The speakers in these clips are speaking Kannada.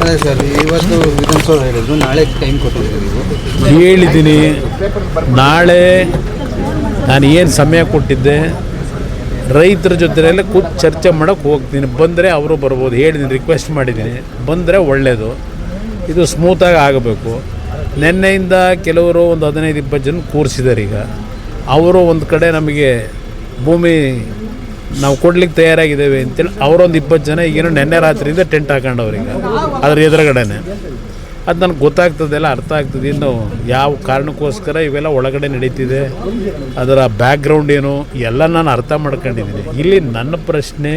ಅದೇ ಸರ್, ಇವತ್ತು ವಿಧಾನಸೌಧ ಹೇಳಿದ್ರು, ನಾಳೆ ಟೈಮ್ ಕೊಟ್ಟಿದ್ದೀರಿ ನೀವು? ಹೇಳಿದ್ದೀನಿ. ನಾಳೆ ನಾನು ಏನು ಸಮಯ ಕೊಟ್ಟಿದ್ದೆ, ರೈತರ ಜೊತೆಯಲ್ಲೇ ಕೂತು ಚರ್ಚೆ ಮಾಡೋಕ್ಕೆ ಹೋಗ್ತೀನಿ. ಬಂದರೆ ಅವರು ಬರ್ಬೋದು. ಹೇಳಿದ್ದೀನಿ, ರಿಕ್ವೆಸ್ಟ್ ಮಾಡಿದ್ದೀನಿ, ಬಂದರೆ ಒಳ್ಳೆಯದು. ಇದು ಸ್ಮೂತಾಗಿ ಆಗಬೇಕು. ನಿನ್ನೆಯಿಂದ ಕೆಲವರು ಒಂದು 15-20 ಜನ ಕೂರಿಸಿದ್ದಾರೆ. ಈಗ ಅವರು ಒಂದು ಕಡೆ ನಮಗೆ ಭೂಮಿ ನಾವು ಕೊಡ್ಲಿಕ್ಕೆ ತಯಾರಾಗಿದ್ದೇವೆ ಅಂತೇಳಿ ಅವರೊಂದು 20 ಜನ ಈಗೇನೋ ನೆನ್ನೆ ರಾತ್ರಿಯಿಂದ ಟೆಂಟ್ ಹಾಕೊಂಡವ್ರೀಗ ಅದ್ರ ಎದುರುಗಡೆನೆ. ಅದು ನನಗೆ ಗೊತ್ತಾಗ್ತದೆಲ್ಲ, ಅರ್ಥ ಆಗ್ತದೆ. ಇನ್ನು ಯಾವ ಕಾರಣಕ್ಕೋಸ್ಕರ ಇವೆಲ್ಲ ಒಳಗಡೆ ನಡೀತಿದೆ, ಅದರ ಬ್ಯಾಕ್ಗ್ರೌಂಡ್ ಏನು ಎಲ್ಲ ನಾನು ಅರ್ಥ ಮಾಡ್ಕೊಂಡಿದ್ದೀನಿ. ಇಲ್ಲಿ ನನ್ನ ಪ್ರಶ್ನೆ,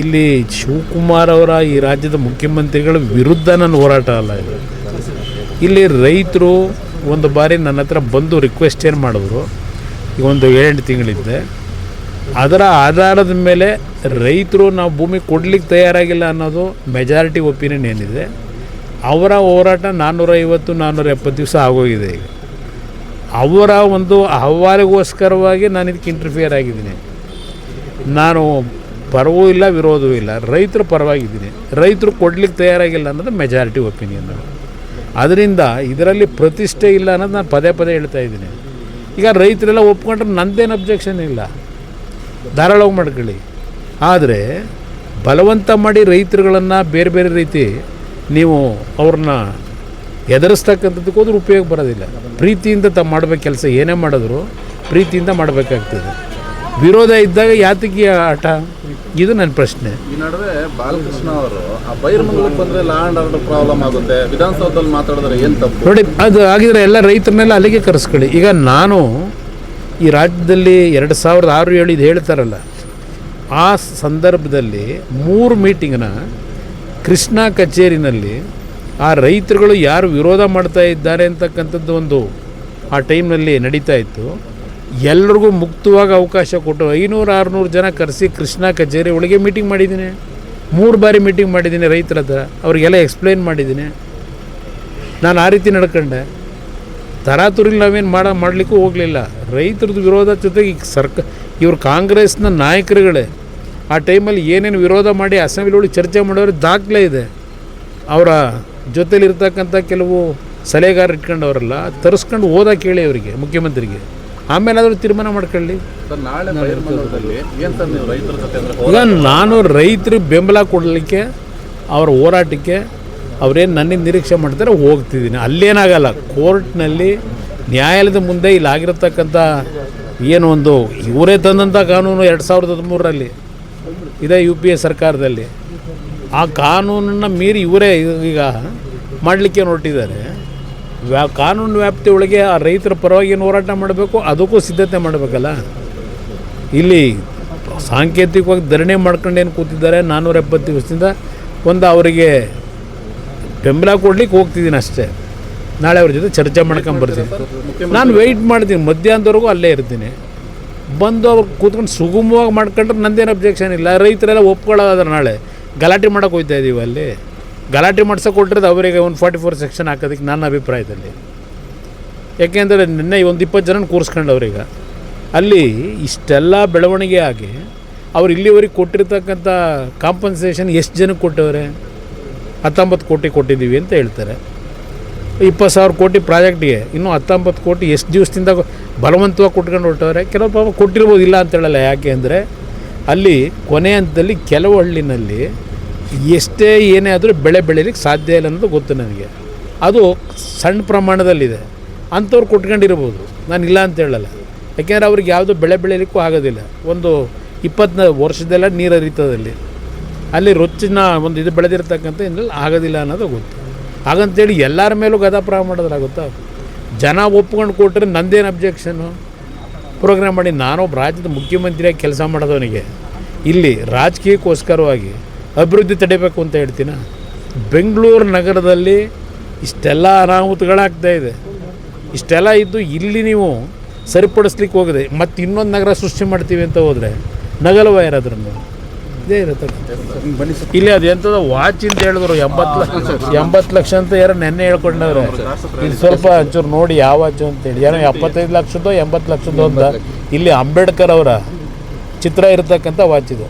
ಇಲ್ಲಿ ಶಿವಕುಮಾರ್ ಅವರ ಈ ರಾಜ್ಯದ ಮುಖ್ಯಮಂತ್ರಿಗಳ ವಿರುದ್ಧ ನನ್ನ ಹೋರಾಟ ಅಲ್ಲ ಇದು. ಇಲ್ಲಿ ರೈತರು ಒಂದು ಬಾರಿ ನನ್ನ ಹತ್ರ ಬಂದು ರಿಕ್ವೆಸ್ಟ್ ಏನು ಮಾಡಿದ್ರು, ಈಗ ಒಂದು 7 ತಿಂಗಳಿದ್ದೆ. ಅದರ ಆಧಾರದ ಮೇಲೆ ರೈತರು ನಾವು ಭೂಮಿ ಕೊಡಲಿಕ್ಕೆ ತಯಾರಾಗಿಲ್ಲ ಅನ್ನೋದು ಮೆಜಾರಿಟಿ ಒಪಿನಿಯನ್ ಏನಿದೆ. ಅವರ ಹೋರಾಟ 450-470 ದಿವಸ ಆಗೋಗಿದೆ. ಈಗ ಅವರ ಒಂದು ಅಹವಾಲಿಗೋಸ್ಕರವಾಗಿ ನಾನು ಇದಕ್ಕೆ ಇಂಟರ್ಫಿಯರ್ ಆಗಿದ್ದೀನಿ. ನಾನು ಪರವೂ ಇಲ್ಲ, ವಿರೋಧವೂ ಇಲ್ಲ, ರೈತರ ಪರವಾಗಿದ್ದೀನಿ. ರೈತರು ಕೊಡಲಿಕ್ಕೆ ತಯಾರಾಗಿಲ್ಲ ಅನ್ನೋದು ಮೆಜಾರಿಟಿ ಒಪಿನಿಯನ್. ಅದರಿಂದ ಇದರಲ್ಲಿ ಪ್ರತಿಷ್ಠೆ ಇಲ್ಲ ಅನ್ನೋದು ನಾನು ಪದೇ ಪದೇ ಹೇಳ್ತಾ ಇದ್ದೀನಿ. ಈಗ ರೈತರೆಲ್ಲ ಒಪ್ಕೊಂಡ್ರೆ ನಂದೇನು ಅಬ್ಜೆಕ್ಷನ್ ಇಲ್ಲ, ಧಾರಾಳವಾಗಿ ಮಾಡ್ಕೊಳ್ಳಿ. ಆದರೆ ಬಲವಂತ ಮಾಡಿ ರೈತರುಗಳನ್ನು ಬೇರೆ ಬೇರೆ ರೀತಿ ನೀವು ಅವ್ರನ್ನ ಎದುರಿಸ್ತಕ್ಕಂಥದ್ದಕ್ಕೆ ಹೋದ್ರೆ ಉಪಯೋಗ ಬರೋದಿಲ್ಲ. ಪ್ರೀತಿಯಿಂದ ಮಾಡಬೇಕು ಕೆಲಸ, ಏನೇ ಮಾಡಿದ್ರು ಪ್ರೀತಿಯಿಂದ ಮಾಡಬೇಕಾಗ್ತದೆ. ವಿರೋಧ ಇದ್ದಾಗ ಯಾತಕ್ಕೆ ಆಟ, ಇದು ನನ್ನ ಪ್ರಶ್ನೆ. ಈ ನಡುವೆ ಬಾಲಕೃಷ್ಣ ಅವರು ಆ ಬೈರಮಂಗಲಕ್ಕೆ ಬಂದರೆ ಲಾ ಆ್ಯಂಡ್ ಆರ್ಡರ್ ಪ್ರಾಬ್ಲಮ್ ಆಗುತ್ತೆ, ವಿಧಾನಸೌಧದಲ್ಲಿ ಮಾತಾಡಿದ್ರೆ ಏನು ತಪ್ಪು? ನೋಡಿ, ಅದು ಆಗಿದ್ರೆ ಎಲ್ಲ ರೈತರನ್ನೆಲ್ಲ ಅಲ್ಲಿಗೆ ಕರೆಸ್ಕೊಳ್ಳಿ. ಈಗ ನಾನು ಈ ರಾಜ್ಯದಲ್ಲಿ 2006-7 ಇದು ಹೇಳ್ತಾರಲ್ಲ, ಆ ಸಂದರ್ಭದಲ್ಲಿ 3 ಮೀಟಿಂಗ್ನ ಕೃಷ್ಣ ಕಚೇರಿನಲ್ಲಿ ಆ ರೈತರುಗಳು ಯಾರು ವಿರೋಧ ಮಾಡ್ತಾ ಇದ್ದಾರೆ ಅಂತಕ್ಕಂಥದ್ದು ಒಂದು ಆ ಟೈಮ್ನಲ್ಲಿ ನಡೀತಾ ಇತ್ತು. ಎಲ್ರಿಗೂ ಮುಕ್ತವಾಗಿ ಅವಕಾಶ ಕೊಟ್ಟು 500-600 ಜನ ಕರೆಸಿ ಕೃಷ್ಣ ಕಚೇರಿ ಒಳಗೆ ಮೀಟಿಂಗ್ ಮಾಡಿದ್ದೀನಿ. 3 ಬಾರಿ ಮೀಟಿಂಗ್ ಮಾಡಿದ್ದೀನಿ ರೈತರ ಹತ್ರ, ಅವರಿಗೆಲ್ಲ ಎಕ್ಸ್ಪ್ಲೈನ್ ಮಾಡಿದ್ದೀನಿ. ನಾನು ಆ ರೀತಿ ನಡ್ಕೊಂಡೆ. ತರಾತುರಿಲಿ ನಾವೇನು ಮಾಡಲಿಕ್ಕೂ ಹೋಗಲಿಲ್ಲ. ರೈತರದ್ದು ವಿರೋಧ ಜೊತೆಗೆ ಇವರು ಕಾಂಗ್ರೆಸ್ನ ನಾಯಕರುಗಳೇ ಆ ಟೈಮಲ್ಲಿ ಏನೇನು ವಿರೋಧ ಮಾಡಿ ಅಸೆಂಬ್ಲಿ ಒಳಗೆ ಚರ್ಚೆ ಮಾಡೋರು ದಾಖಲೆ ಇದೆ. ಅವರ ಜೊತೆಲಿರ್ತಕ್ಕಂಥ ಕೆಲವು ಸಲಹೆಗಾರ ಇಟ್ಕೊಂಡವರೆಲ್ಲ ತರಿಸ್ಕೊಂಡು ಹೋದ ಕೇಳಿ ಅವರಿಗೆ, ಮುಖ್ಯಮಂತ್ರಿಗೆ, ಆಮೇಲೆ ಆದರೂ ತೀರ್ಮಾನ ಮಾಡ್ಕೊಳ್ಳಿ. ಈಗ ನಾನು ರೈತರಿಗೆ ಬೆಂಬಲ ಕೊಡಲಿಕ್ಕೆ, ಅವರ ಹೋರಾಟಕ್ಕೆ ಅವರೇನು ನನ್ನಿಂದ ನಿರೀಕ್ಷೆ ಮಾಡ್ತಾರೆ ಹೋಗ್ತಿದ್ದೀನಿ. ಅಲ್ಲೇನಾಗಲ್ಲ, ಕೋರ್ಟ್ನಲ್ಲಿ ನ್ಯಾಯಾಲಯದ ಮುಂದೆ ಇಲ್ಲಾಗಿರತಕ್ಕಂಥ ಏನು ಒಂದು ಇವರೇ ತಂದಂಥ ಕಾನೂನು 2013ರಲ್ಲಿ ಇದೇ UPA ಸರ್ಕಾರದಲ್ಲಿ, ಆ ಕಾನೂನನ್ನು ಮೀರಿ ಇವರೇ ಈಗ ಮಾಡಲಿಕ್ಕೆ ಹೊರಟಿದ್ದಾರೆ. ಕಾನೂನು ವ್ಯಾಪ್ತಿ ಒಳಗೆ ಆ ರೈತರ ಪರವಾಗಿ ಏನು ಹೋರಾಟ ಮಾಡಬೇಕು, ಅದಕ್ಕೂ ಸಿದ್ಧತೆ ಮಾಡಬೇಕಲ್ಲ. ಇಲ್ಲಿ ಸಾಂಕೇತಿಕವಾಗಿ ಧರಣಿ ಮಾಡ್ಕೊಂಡು ಏನು ಕೂತಿದ್ದಾರೆ 470 ದಿವಸದಿಂದ, ಒಂದು ಅವರಿಗೆ ಬೆಂಬಲ ಕೊಡ್ಲಿಕ್ಕೆ ಹೋಗ್ತಿದ್ದೀನಿ ಅಷ್ಟೇ. ನಾಳೆ ಅವ್ರ ಜೊತೆ ಚರ್ಚೆ ಮಾಡ್ಕೊಂಡು ಬರ್ತೀನಿ. ನಾನು ವೆಯ್ಟ್ ಮಾಡ್ತೀನಿ, ಮಧ್ಯಾಹ್ನದವರೆಗೂ ಅಲ್ಲೇ ಇರ್ತೀನಿ. ಬಂದು ಅವ್ರು ಕೂತ್ಕೊಂಡು ಸುಗಮವಾಗಿ ಮಾಡ್ಕೊಂಡ್ರೆ ನಂದೇನು ಅಬ್ಜೆಕ್ಷನ್ ಇಲ್ಲ. ರೈತರೆಲ್ಲ ಒಪ್ಕೊಳ್ಳೋದಾದ್ರೆ ನಾಳೆ ಗಲಾಟೆ ಮಾಡೋಕೆ ಹೋಗ್ತಾ ಇದ್ದೀವಿ. ಅಲ್ಲಿ ಗಲಾಟೆ ಮಾಡ್ಸೋಕೆ ಕೊಟ್ಟಿರೋದು ಅವರಿಗೆ 144 ಸೆಕ್ಷನ್ ಹಾಕೋದಕ್ಕೆ ನನ್ನ ಅಭಿಪ್ರಾಯದಲ್ಲಿ. ಯಾಕೆಂದರೆ ನಿನ್ನೆ ಒಂದು 20 ಜನ ಕೂರಿಸ್ಕೊಂಡವ್ರೀಗ ಅಲ್ಲಿ ಇಷ್ಟೆಲ್ಲ ಬೆಳವಣಿಗೆ ಆಗಿ ಅವ್ರು ಇಲ್ಲಿವರೆಗೆ ಕೊಟ್ಟಿರ್ತಕ್ಕಂಥ ಕಾಂಪನ್ಸೇಷನ್ ಎಷ್ಟು ಜನಕ್ಕೆ ಕೊಟ್ಟವ್ರೆ? 19 ಕೋಟಿ ಕೊಟ್ಟಿದ್ದೀವಿ ಅಂತ ಹೇಳ್ತಾರೆ. 20,000 ಕೋಟಿ ಪ್ರಾಜೆಕ್ಟಿಗೆ, ಇನ್ನೂ 19 ಕೋಟಿ ಎಷ್ಟು ದಿವಸದಿಂದ ಬಲವಂತವಾಗಿ ಕೊಟ್ಕೊಂಡು ಹೊರಟವ್ರೆ. ಕೆಲವು ಪಾಪ ಕೊಟ್ಟಿರ್ಬೋದು, ಇಲ್ಲ ಅಂತ ಹೇಳಲ್ಲ. ಯಾಕೆ ಅಂದರೆ ಅಲ್ಲಿ ಕೊನೆ ಹಂತದಲ್ಲಿ ಕೆಲವು ಹಳ್ಳಿನಲ್ಲಿ ಎಷ್ಟೇ ಏನೇ ಆದರೂ ಬೆಳೆ ಬೆಳೀಲಿಕ್ಕೆ ಸಾಧ್ಯ ಇಲ್ಲ ಅನ್ನೋದು ಗೊತ್ತು ನನಗೆ. ಅದು ಸಣ್ಣ ಪ್ರಮಾಣದಲ್ಲಿದೆ, ಅಂಥವ್ರು ಕೊಟ್ಕೊಂಡಿರ್ಬೋದು, ನಾನು ಇಲ್ಲ ಅಂತ ಹೇಳಲ್ಲ. ಯಾಕೆಂದರೆ ಅವ್ರಿಗೆ ಯಾವುದೂ ಬೆಳೆ ಬೆಳೀಲಿಕ್ಕೂ ಆಗೋದಿಲ್ಲ. ಒಂದು 20 ವರ್ಷದೆಲ್ಲ ನೀರು ಹರಿತದಲ್ಲಿ ಅಲ್ಲಿ ರೊಚ್ಚಿನ ಒಂದು ಇದು ಬೆಳೆದಿರ್ತಕ್ಕಂಥ ಇನ್ನೆಲ್ಲ ಆಗೋದಿಲ್ಲ ಅನ್ನೋದು ಗೊತ್ತು. ಹಾಗಂತೇಳಿ ಎಲ್ಲರ ಮೇಲೂ ಗದಾಪ್ರಾವ ಮಾಡೋದ್ರಾಗುತ್ತಾ? ಜನ ಒಪ್ಕೊಂಡು ಕೊಟ್ಟರೆ ನಂದೇನು ಅಬ್ಜೆಕ್ಷನು? ಪ್ರೋಗ್ರಾಮ್ ಮಾಡಿ ನಾನೊಬ್ಬ ರಾಜ್ಯದ ಮುಖ್ಯಮಂತ್ರಿಯಾಗಿ ಕೆಲಸ ಮಾಡೋದವನಿಗೆ ಇಲ್ಲಿ ರಾಜಕೀಯಕ್ಕೋಸ್ಕರವಾಗಿ ಅಭಿವೃದ್ಧಿ ತಡಿಬೇಕು ಅಂತ ಹೇಳ್ತೀನ? ಬೆಂಗಳೂರು ನಗರದಲ್ಲಿ ಇಷ್ಟೆಲ್ಲ ಅನಾಹುತಗಳಾಗ್ತಾಯಿದೆ. ಇಷ್ಟೆಲ್ಲ ಇದ್ದು ಇಲ್ಲಿ ನೀವು ಸರಿಪಡಿಸ್ಲಿಕ್ಕೆ ಹೋಗಿದೆ, ಮತ್ತು ಇನ್ನೊಂದು ನಗರ ಸೃಷ್ಟಿ ಮಾಡ್ತೀವಿ ಅಂತ ಹೋದರೆ ನಗಲವ ಯಾರಾದ್ರೂ ಇದೇ ಇರುತ್ತೆ. ಇಲ್ಲಿ ಅದು ಎಂಥದ್ದು ವಾಚ್ ಅಂತ ಹೇಳಿದ್ರು 80 ಲಕ್ಷ ಅಂತ ಯಾರೋ ನೆನ್ನೆ ಹೇಳ್ಕೊಂಡವ್ರೆ. ಇದು ಸ್ವಲ್ಪ ಒಂಚೂರು ನೋಡಿ ಯಾವ ವಾಚು ಅಂತೇಳಿ, ಏನೋ 75 ಲಕ್ಷದೋ 80 ಲಕ್ಷದೋ ಅಂತ. ಇಲ್ಲಿ ಅಂಬೇಡ್ಕರ್ ಅವರ ಚಿತ್ರ ಇರತಕ್ಕಂಥ ವಾಚ್ ಇದು,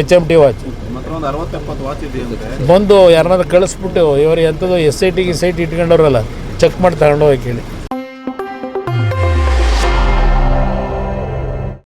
HMT ವಾಚ್. ಹತ್ರ ಒಂದು 60-70 ವಾಚ್ ಇದೆಯಂತೆ. ಬಂದು ಯಾರನ್ನಾದ್ರು ಕಳಿಸ್ಬಿಟ್ಟು ಇವರು ಎಂಥದ್ದು SIT ಇಟ್ಕೊಂಡವ್ರಲ್ಲ ಚೆಕ್ ಮಾಡಿ ತಗೊಂಡೋಗಿ ಕೇಳಿ.